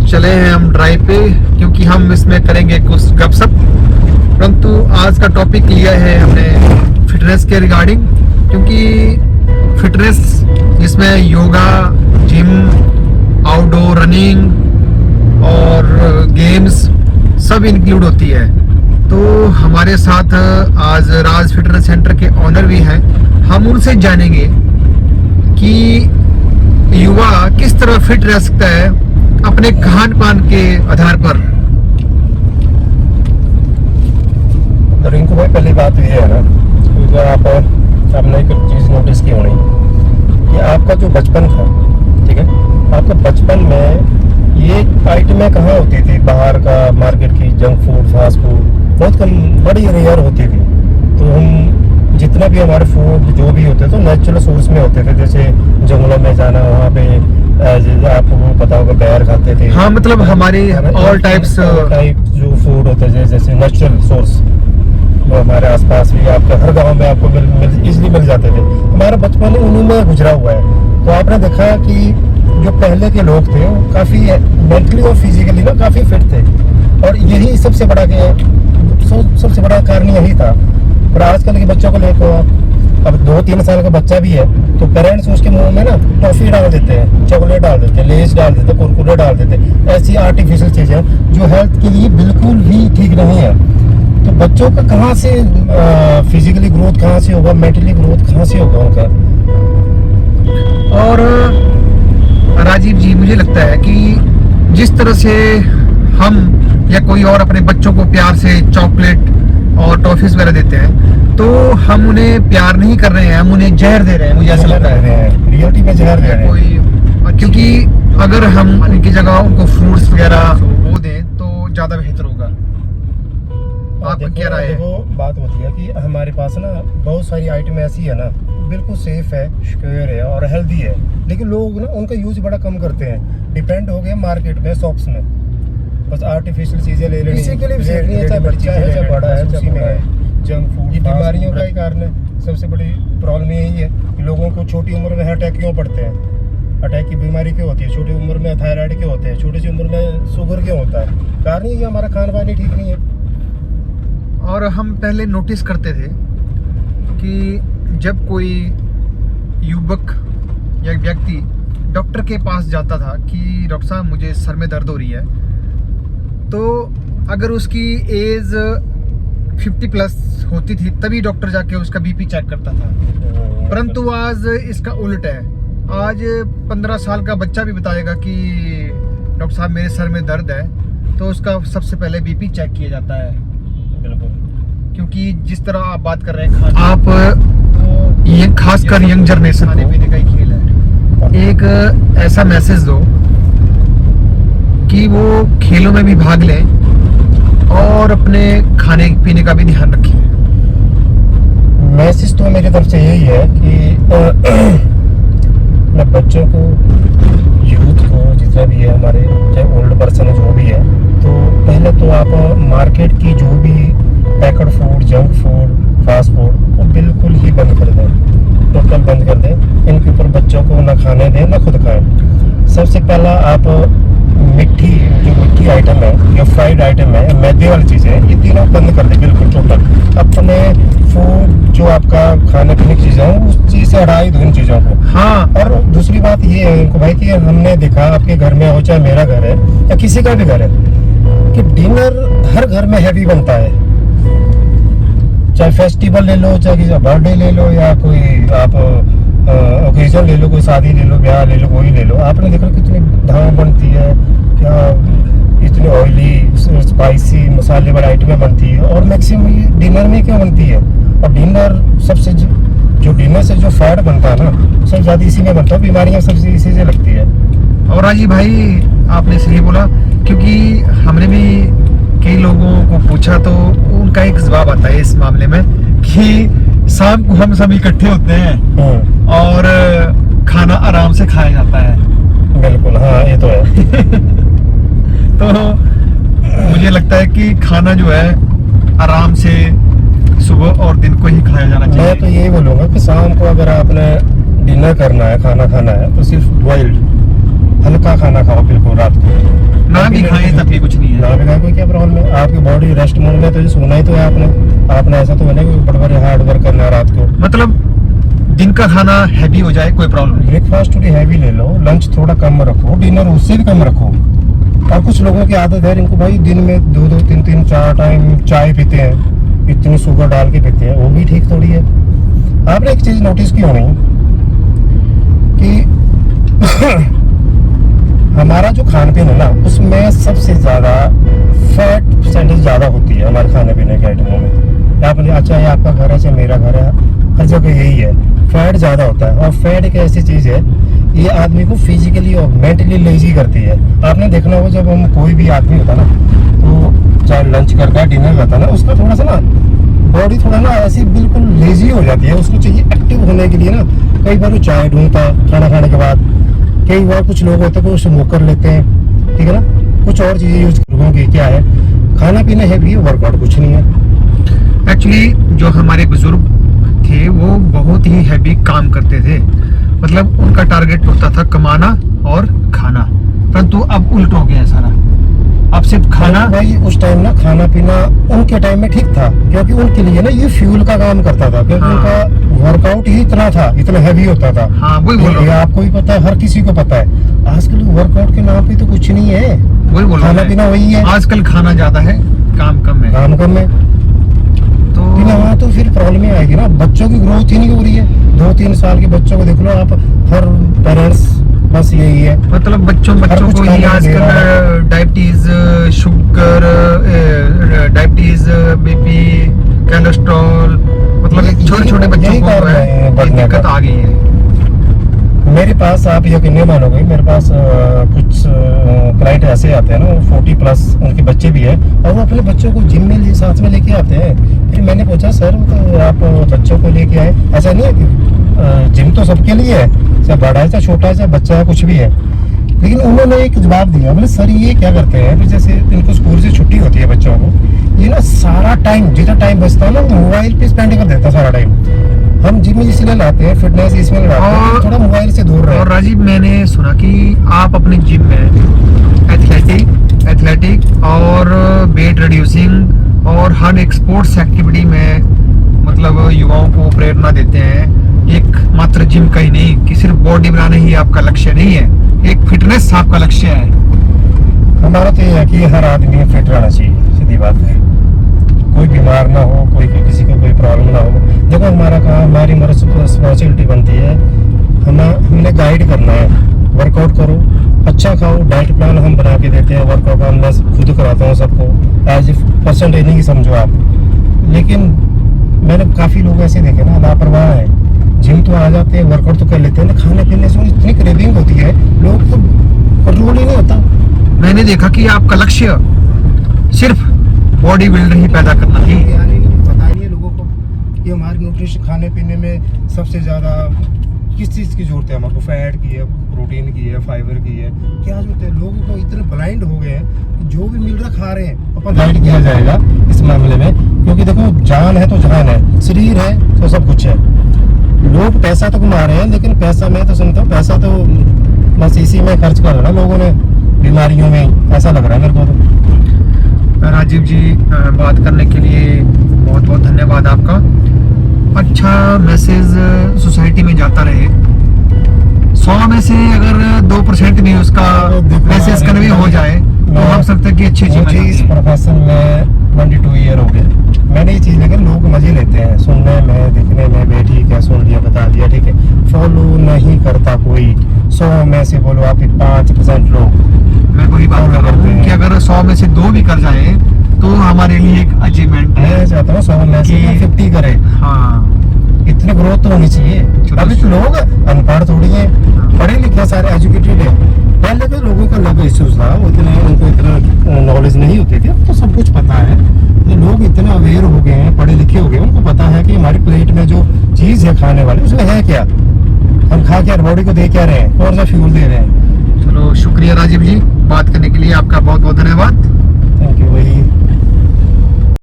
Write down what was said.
चले हैं हम ड्राइव पे, क्योंकि हम इसमें करेंगे कुछ गपशप। परंतु आज का टॉपिक लिया है हमने फिटनेस के रिगार्डिंग, क्योंकि फिटनेस जिसमें योगा, जिम, आउटडोर रनिंग और गेम्स सब इंक्लूड होती है। तो हमारे साथ आज राज फिटनेस सेंटर के ऑनर भी हैं। हम उनसे जानेंगे कि युवा किस तरह फिट रह सकता है अपने खान पान के आधार पर। तो रिंकू भाई, पहली बात ये है ना कि आपने एक चीज़ नोटिस की होनी कि आपका जो बचपन था, ठीक है, आपका बचपन में ये आइटमें कहाँ होती थी? बाहर का मार्केट की जंक फूड, फास्ट फूड बहुत कम, बड़ी रेयर होती थी। तो हम जितना भी हमारे फूड जो भी होते तो नेचुरल सोर्स में होते थे, जैसे जंगलों में जाना, वहाँ पे आपको पता होगा बैर खाते थे। हाँ, मतलब हमारे ऑल टाइप जो फूड होते थे जैसे नेचुरल सोर्स, वो हमारे आसपास भी आपके हर गांव में आपको इजीली मिल जाते थे। हमारा बचपन उन्हीं में गुजरा हुआ है। तो आपने देखा कि जो पहले के लोग थे वो काफ़ी मेंटली और फिजिकली ना काफ़ी फिट थे, और यही सबसे बड़ा कारण यही था। और आजकल के बच्चों को देखो आप, अब 2-3 साल का बच्चा भी है तो पेरेंट्स उसके मुंह में ना टॉफी डाल देते हैं, चॉकलेट डाल देते हैं, लेस डाल देते हैं, कुरकुरे डाल देते हैं, ऐसी आर्टिफिशियल चीज़ें जो हेल्थ के लिए बिल्कुल भी ठीक नहीं है। तो बच्चों का कहाँ से फिजिकली ग्रोथ कहाँ से होगा, मेंटली ग्रोथ कहाँ से होगा उनका? और राजीव जी, मुझे लगता है कि जिस तरह से हम या कोई और अपने बच्चों को प्यार से चॉकलेट और टॉफीज वगैरह देते हैं, तो हम उन्हें प्यार नहीं कर रहे हैं, हम उन्हें जहर दे रहे हैं। मुझे ऐसा लगता है रियलिटी में जहर दे रहे हैं। क्योंकि अगर हम उनकी जगह उनको फ्रूट्स वगैरह वो दें तो ज़्यादा बेहतर होगा। आपका क्या राय है? देखो, बात होती है कि हमारे पास ना बहुत सारी आइटम ऐसी है ना, बिल्कुल सेफ है, सिक्योर है और हेल्दी है, लेकिन लोग ना उनका यूज बड़ा कम करते हैं। डिपेंड हो गया मार्केट में, शॉप्स में, बस आर्टिफिशियल चीजें ले लेनी। इसी के लिए सेफ नहीं है, चाहे बच्चा है चाहे बड़ा है, उसी में है जंक फूड, ये बीमारियों का ही कारण है। सबसे बड़ी प्रॉब्लम यही है कि लोगों को छोटी उम्र में अटैक क्यों पड़ते हैं? अटैक की बीमारी क्यों होती है? छोटी उम्र में थायराइड क्यों होते हैं? छोटी सी उम्र में शुगर क्यों होता है? कारण ये कि हमारा खान पान ही ठीक नहीं है। और हम पहले नोटिस करते थे कि जब कोई युवक या व्यक्ति डॉक्टर के पास जाता था कि डॉक्टर साहब मुझे सर में दर्द हो रही है, तो अगर उसकी एज 50+ होती थी तभी डॉक्टर जाके उसका बीपी चेक करता था। परंतु आज इसका उल्ट है। आज 15 साल का बच्चा भी बताएगा कि डॉक्टर साहब मेरे सर में दर्द है, तो उसका सबसे पहले बीपी चेक किया जाता है। बिल्कुल, क्योंकि जिस तरह आप बात कर रहे हैं आप, ये खासकर यंग जनरेशन खाने पीने का ही खेल है। एक ऐसा मैसेज दो कि वो खेलों में भी भाग लें और अपने खाने पीने का भी ध्यान रखें। मैसेज तो मेरी तरफ से यही है कि मैं बच्चों को, यूथ को, जितना भी है हमारे, चाहे ओल्ड पर्सन है जो भी है, तो पहले तो आप मार्केट की जो भी packet food, junk food, fast food वो बिल्कुल ही बंद कर दें, टोटल बंद कर दें। इनके ऊपर बच्चों को ना खाने दें ना खुद खाएं। सबसे पहला आप मीठी आइटम है या फ्राइड आइटम है, मैदे वाली चीज़ें हैं, ये तीनों बंद कर दें बिल्कुल टोटल। अपने फूड जो आपका खाने पीने की चीज़ें हैं उस चीज़ से हटा ही दो इन चीज़ों को। हाँ, और दूसरी बात ये है इनको भाई कि हमने देखा आपके घर में हो, चाहे मेरा घर है या किसी का भी घर है, कि डिनर हर घर में हैवी बनता है। चाहे फेस्टिवल ले लो, चाहे किसी का बर्थडे ले लो, या कोई आप ओकेजन ले लो, कोई शादी ले लो, ब्याह ले लो, कोई ले लो, आपने देखा कितनी धाम बनती है, क्या इतनी ऑयली स्पाइसी मसाले वाली आइटमें बनती है, और मैक्सिमम ये डिनर में क्यों बनती है? और डिनर सबसे जो डिनर से जो फैट बनता है ना, सबसे ज़्यादा इसी में बनता है, बीमारियाँ सबसे इसी से लगती है। और राजीव भाई आपने सही बोला, क्योंकि हमने भी कई लोगों को पूछा तो उनका एक जवाब आता है इस मामले में कि शाम को हम सभी इकट्ठे होते हैं और खाना आराम से खाया जाता है। बिल्कुल, हाँ, ये तो है। तो मुझे लगता है कि खाना जो है आराम से सुबह और दिन को ही खाया जाना चाहिए। मैं तो यही बोलूँगा कि शाम को अगर आपने डिनर करना है, खाना खाना है, तो सिर्फ बॉइल्ड हल्का खाना खाओ बिल्कुल रात को, ना ना भी खाएं तब भी कुछ नहीं है। ना भी खाएं कोई क्या प्रॉब्लम है, आपकी बॉडी रेस्ट मोड में, तो ये सोना ही तो है आपने ऐसा तो है नहीं कि बड़े हार्ड वर्क करना है रात को। मतलब दिन का खाना हैवी हो जाए कोई प्रॉब्लम नहीं। ब्रेकफास्ट थोड़ी हैवी ले लो, लंच थोड़ा कम रखो, डिनर उससे भी कम रखो। और कुछ लोगों की आदत है इनको भाई दिन में 2-2 3-3 4 टाइम चाय पीते हैं, इतनी शुगर डाल के पीते हैं, वो भी ठीक थोड़ी है। आपने एक चीज नोटिस की होनी कि हमारा जो खान पीन है ना, उसमें सबसे ज्यादा फैट परसेंटेज ज्यादा होती है हमारे खाने पीने के आइटमों में। आपने अच्छा है आपका घर है चाहे मेरा घर है, हर जगह यही है, फैट ज्यादा होता है। और फैट एक ऐसी चीज है, ये आदमी को फिजिकली और मेंटली लेजी करती है। आपने देखना होगा जब हम कोई भी आदमी होता ना, तो चाहे लंच करता है डिनर करता है ना, उसका थोड़ा सा ना बॉडी थोड़ा ना ऐसी बिल्कुल लेजी हो जाती है। उसको चाहिए एक्टिव होने के लिए ना, कई बार वो चाय ढूंढता है खाना खाने के बाद, कई बार कुछ लोग होते हैं वो स्मोक कर लेते हैं, ठीक है ना, कुछ और चीजें यूज करोगे। क्या है खाना पीना है भी, वर्कआउट कुछ नहीं है। एक्चुअली जो हमारे बुजुर्ग थे वो बहुत ही हैवी काम करते थे, मतलब उनका टारगेट होता था कमाना और खाना, परंतु अब उल्ट हो गया है सारा। अब सिर्फ खाना। भाई उस टाइम ना खाना पीना उनके टाइम में ठीक था, क्योंकि उनके लिए ना ये फ्यूल का काम करता था, क्योंकि हाँ। उनका वर्कआउट ही इतना था, इतना हैवी होता था। हाँ वही बोल ये रहा हूँ, आपको भी पता है, हर किसी को पता है। आजकल वर्कआउट के नाम पे तो कुछ नहीं है, वही बोल रहा हूँ खाना पीना वही है, आजकल खाना ज्यादा है काम कम है। काम कम है। तो वहाँ तो फिर प्रॉब्लम ही आएगी ना, बच्चों की ग्रोथ ही नहीं हो रही है। 2-3 साल के बच्चों को देख लो आप, हर पेरेंट्स बस यही है, मतलब बच्चों हर को कुछ ही खाने को दे रहा आजकल diabetes, sugar, diabetes, BP, cholesterol, मतलब छोटे छोटे बच्चों यही को कारण जो है है ये बढ़ने दिक्कत का। आ गई है। मेरे पास आप यकीन नहीं मानोगे, मेरे पास कुछ क्लाइंट ऐसे आते हैं ना 40 प्लस, उनके बच्चे भी हैं, और वो अपने बच्चों को जिम में साथ में लेके आते हैं। फिर मैंने पूछा सर तो आप बच्चों को लेके आए, ऐसा नहीं है कि जिम तो सबके लिए है, चाहे बड़ा है चाहे छोटा है चाहे बच्चा है कुछ भी है। लेकिन उन्होंने एक जवाब दिया, बोले सर ये क्या करते हैं, फिर जैसे इनको स्कूल से छुट्टी होती है बच्चों को, ये ना सारा टाइम जितना टाइम बचता है ना मोबाइल पे स्पेंड कर देता है सारा टाइम। हम जिम में इसलिए लाते हैं, फिटनेस इसमें लगाते हैं कि थोड़ा मोबाइल से दूर रहे। और राजीव मैंने सुना कि आप अपने जिम में एथलेटिक और वेट रिड्यूसिंग और हर एक स्पोर्ट्स एक्टिविटी में मतलब युवाओं को प्रेरणा देते हैं। एक मात्र जिम का ही नहीं कि सिर्फ बॉडी बनाना ही आपका लक्ष्य नहीं है, एक फिटनेस आपका लक्ष्य है। हमारा तो ये है कि हर आदमी फिट रहना चाहिए, सीधी बात है, कोई बीमार ना हो, कोई किसी को कोई प्रॉब्लम ना हो। देखो हमारा काम, हमारी रिस्पॉन्सिबिलिटी बनती है, हमने गाइड करना है, वर्कआउट करो, अच्छा खाओ, डाइट प्लान हम बना के देते हैं, वर्कआउट मैं खुद कराता हूँ सबको, एज ए पर्सन ट्रेनिंग ही समझो आप। लेकिन मैंने काफ़ी लोग ऐसे देखे ना लापरवाह है, जिम तो आ जाते हैं, वर्कआउट तो कर लेते हैं, खाने पीने से इतनी क्रेविंग होती है, लोग को कंट्रोल ही नहीं होता। मैंने देखा कि आपका लक्ष्य सिर्फ बॉडी बिल्डर ही पैदा करना ही। पता नहीं है लोगों को कि हमारे न्यूट्रिशन खाने पीने में सबसे ज़्यादा किस चीज़ की जरूरत है, हमको फैट की है, प्रोटीन की है, फाइबर की है, क्या जरूरत है। लोगों को इतने ब्लाइंड हो गए हैं, जो भी मिल रहा खा रहे हैं, अपन गाइड किया जाएगा इस मामले में, क्योंकि देखो जान है तो जहान है, शरीर है तो सब कुछ है। लोग पैसा तो कमा रहे हैं, लेकिन पैसा, मैं तो सुनता हूँ पैसा तो बस इसी में खर्च कर रहा है लोगों ने, बीमारियों में, ऐसा लग रहा है मेरे को तो। राजीव जी बात करने के लिए बहुत बहुत धन्यवाद आपका। अच्छा मैसेज सोसाइटी में जाता रहे, 100 में से अगर 2% भी उसका मैसेज कन्वे हो जाए तो हम सकते हैं कि अच्छी मुझे इस चीज। प्रोफेशन में 22 ईयर हो गए, मैंने ये चीज़ लेकिन लोग मजे लेते हैं सुनने में, दिखने में, भी ठीक है सुन लिया बता दिया ठीक है, फॉलो नहीं करता कोई। 100 में से बोलो आप 5% लोग। मैं वही बात कर रहा हूँ कि अगर 100 में से 2 भी कर जाए तो हमारे लिए एक अचीवमेंट है। मैं चाहता हूँ 100 में से 50 करे, हाँ इतनी ग्रोथ तो होनी चाहिए। अभी तो लोग अनपढ़ थोड़ी है, पढ़े लिखे सारे एजुकेटेड है। पहले के लोगों का अलग इश्यूज था, उनको इतना नॉलेज नहीं होती थी, अब तो सब कुछ पता है। ये लोग इतना अवेयर हो गए हैं, पढ़े लिखे हो गए, उनको पता है कि हमारी प्लेट में जो चीज है खाने वाली उसमें है क्या, हम खा क्या, बॉडी को दे क्या रहे हैं, कौन सा फ्यूल दे रहे हैं। चलो शुक्रिया राजीव जी, बात करने के लिए आपका बहुत बहुत धन्यवाद। Thank you. वही